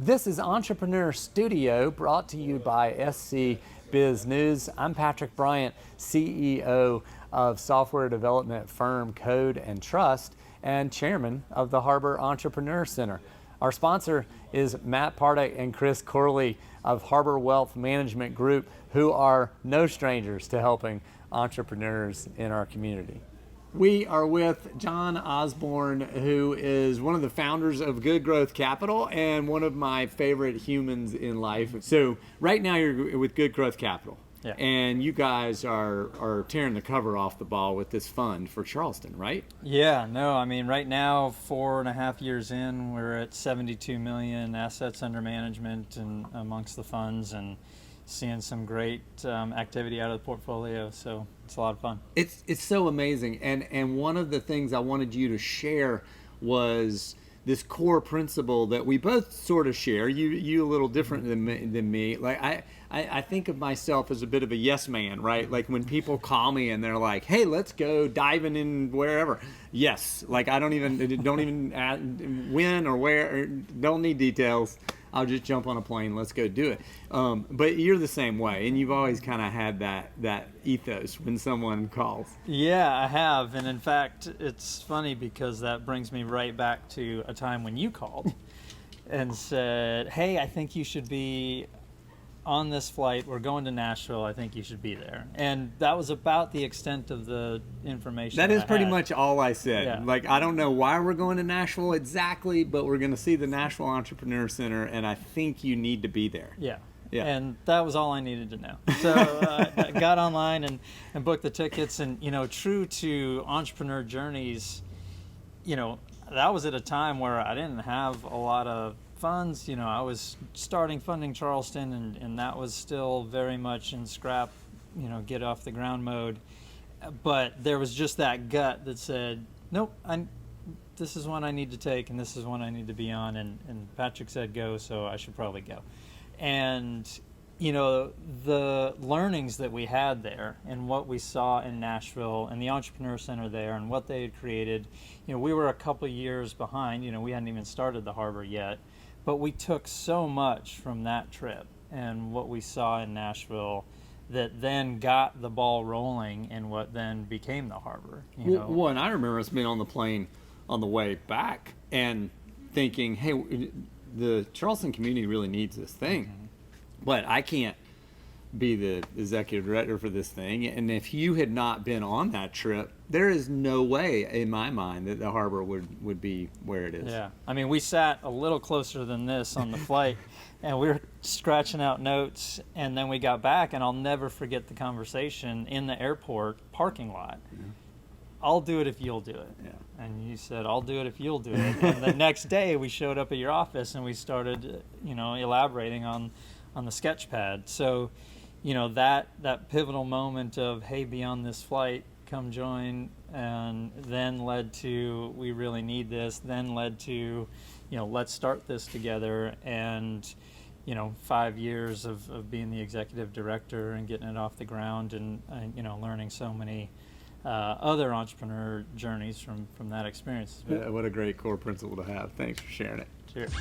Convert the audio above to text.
This is Entrepreneur Studio, brought to you by SC Biz News. I'm Patrick Bryant, CEO of software development firm Code and Trust and chairman of the Harbor Entrepreneur Center. Our sponsor is Matt Pardick and Chris Corley of Harbor Wealth Management Group, who are no strangers to helping entrepreneurs in our community. We are with John Osborne, who is one of the founders of Good Growth Capital and one of my favorite humans in life. So right now you're with Good Growth Capital. Yeah. And you guys are tearing the cover off the ball with this fund for Charleston, right? Yeah, no, I mean, right now, 4.5 years in, we're at 72 million assets under management and amongst the funds, and seeing some great activity out of the portfolio. So it's a lot of fun. It's so amazing. And one of the things I wanted you to share was this core principle that we both sort of share. You a little different than me. Like I think of myself as a bit of a yes man, right? Like when people call me and they're like, "Hey, let's go diving in wherever." Yes, like I don't even when or where, or don't need details. I'll just jump on a plane. Let's go do it. But you're the same way, and you've always kind of had that ethos when someone calls. Yeah, I have, and in fact, it's funny because that brings me right back to a time when you called and said, "Hey, I think you should be on this flight. We're going to Nashville. I think you should be there." And that was about the extent of the information. That is pretty much all I said. Yeah. Like, I don't know why we're going to Nashville exactly, but we're going to see the Nashville Entrepreneur Center, and I think you need to be there. Yeah. Yeah. And that was all I needed to know. So I got online and booked the tickets. And, true to entrepreneur journeys, that was at a time where I didn't have a lot of funds. I was starting funding Charleston, and that was still very much in scrap, get off the ground mode. But there was just that gut that said, nope, this is one I need to take, and this is one I need to be on. And Patrick said go, so I should probably go. And the learnings that we had there and what we saw in Nashville and the Entrepreneur Center there and what they had created, we were a couple years behind. We hadn't even started the Harbor yet. But we took so much from that trip and what we saw in Nashville that then got the ball rolling in what then became the Harbor. Well, and I remember us being on the plane on the way back and thinking, hey, the Charleston community really needs this thing. Mm-hmm. But I can't be the executive director for this thing. And if you had not been on that trip, there is no way in my mind that the Harbor would be where it is. Yeah. I mean, we sat a little closer than this on the flight, and we were scratching out notes, and then we got back, and I'll never forget the conversation in the airport parking lot. Yeah. I'll do it if you'll do it. Yeah. And you said, I'll do it if you'll do it. And the next day we showed up at your office and we started, elaborating on the sketch pad. So, that pivotal moment of, hey, be on this flight, come join, and then led to, we really need this, then led to, let's start this together. And, 5 years of being the executive director and getting it off the ground and learning so many other entrepreneur journeys from that experience. Yeah, what a great core principle to have. Thanks for sharing it. Cheers.